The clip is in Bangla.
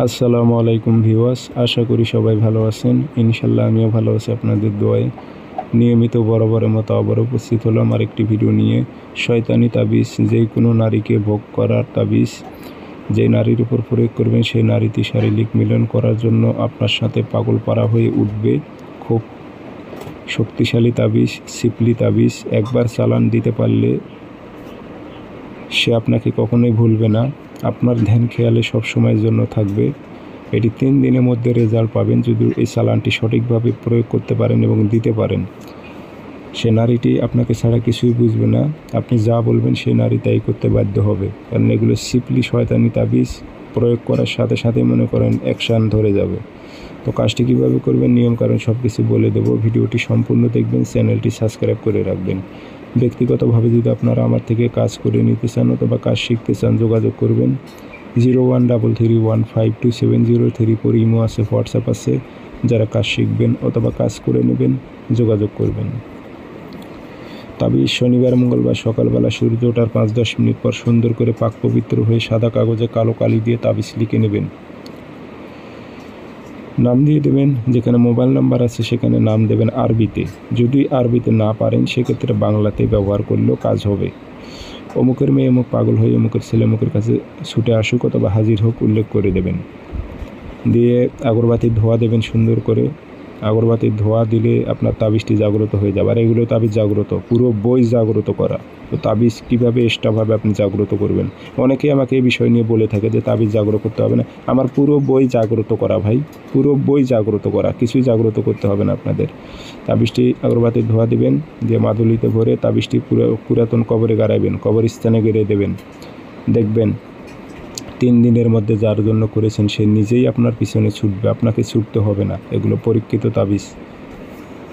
আসসালামু আলাইকুম ভিউয়ার্স, আশা করি সবাই ভালো আছেন। ইনশাল্লাহ আমিও ভালো আছি আপনাদের দোয়ায়। নিয়মিত বরাবরের মতো আবার উপস্থিত হলাম আরেকটি ভিডিও নিয়ে। শয়তানি তাবিজ, যে কোনো নারীকে ভোগ করার তাবিজ। যে নারীর উপর প্রয়োগ করবেন সেই নারীটি শারীরিক মিলন করার জন্য আপনার সাথে পাগল পারা হয়ে উঠবে। খুব শক্তিশালী তাবিজ, সিপলি তাবিজ। একবার চালান দিতে পারলে সে আপনাকে কখনোই ভুলবে না, আপনার ধ্যান খেয়ালে সব সময়ের জন্য থাকবে। এটি 3 দিনের মধ্যে রেজাল্ট পাবেন যদি এই চালানটি সঠিকভাবে প্রয়োগ করতে পারেন এবং দিতে পারেন। সে নারীটি আপনাকে ছাড়া কিছুই বুঝবে না, আপনি যা বলবেন সেই নারী তাই করতে বাধ্য হবে। কারণ এগুলো সিপলি শয়তানি তাবিজ, প্রয়োগ করার সাথে সাথে মনে করেন অ্যাকশান ধরে যাবে। তো কাজটি কীভাবে করবেন, নিয়ম কারণ সব কিছু বলে দেবো। ভিডিওটি সম্পূর্ণ দেখবেন, চ্যানেলটি সাবস্ক্রাইব করে রাখবেন। ব্যক্তিগতভাবে যদি আপনারা আমার থেকে কাজ করে নিতে চান অথবা কাজ শিখতে চান, যোগাযোগ করবেন 0133152703 ইমো আছে, হোয়াটসঅ্যাপ আছে। যারা কাজ শিখবেন অথবা কাজ করে নেবেন যোগাযোগ করবেন। তাবিজ শনিবার মঙ্গলবার সকালবেলা সূর্য ওঠার 5-10 মিনিট পর সুন্দর করে পাক পবিত্র হয়ে সাদা কাগজে কালো কালি দিয়ে তাবিজ লিখে নেবেন। নাম দিয়ে দেবেন, যেখানে মোবাইল নাম্বার আছে সেখানে নাম দেবেন আরবিতে। যদি আরবিতে না পারেন সেক্ষেত্রে বাংলাতে ব্যবহার করলেও কাজ হবে। অমুকের মেয়ে অমুক পাগল হয়ে অমুকের ছেলে অমুকের কাছে ছুটে আসুক অথবা হাজির হোক উল্লেখ করে দেবেন। দিয়ে আগরবাতির ধোঁয়া দেবেন সুন্দর করে। আগরবাতির ধোঁয়া দিলে আপনার তাবিজটি জাগ্রত হয়ে যাবে। আর এগুলো তাবিজ জাগ্রত, পুরো বই জাগ্রত করা। তো তাবিজ কীভাবে এক্সট্রাভাবে আপনি জাগ্রত করবেন, অনেকেই আমাকে এই বিষয় নিয়ে বলে থাকে যে তাবিজ জাগ্রত করতে হবে না। আমার পুরো বই জাগ্রত করা ভাই, পুরো বই জাগ্রত করা, কিছুই জাগ্রত করতে হবে না আপনাদের। তাবিজটি আগরবাতির ধোঁয়া দিবেন, দিয়ে মাদুলিতে ভরে তাবিজটি পুরাতন কবরে গাড়াইবেন, কবরস্থানে গেড়ে দেবেন। দেখবেন 3 দিনের মধ্যে যার জন্য করেছেন সে নিজেই আপনার পিছনে ছুটবে, আপনাকে ছুটতে হবে না। এগুলো পরীক্ষিত তাবিজ।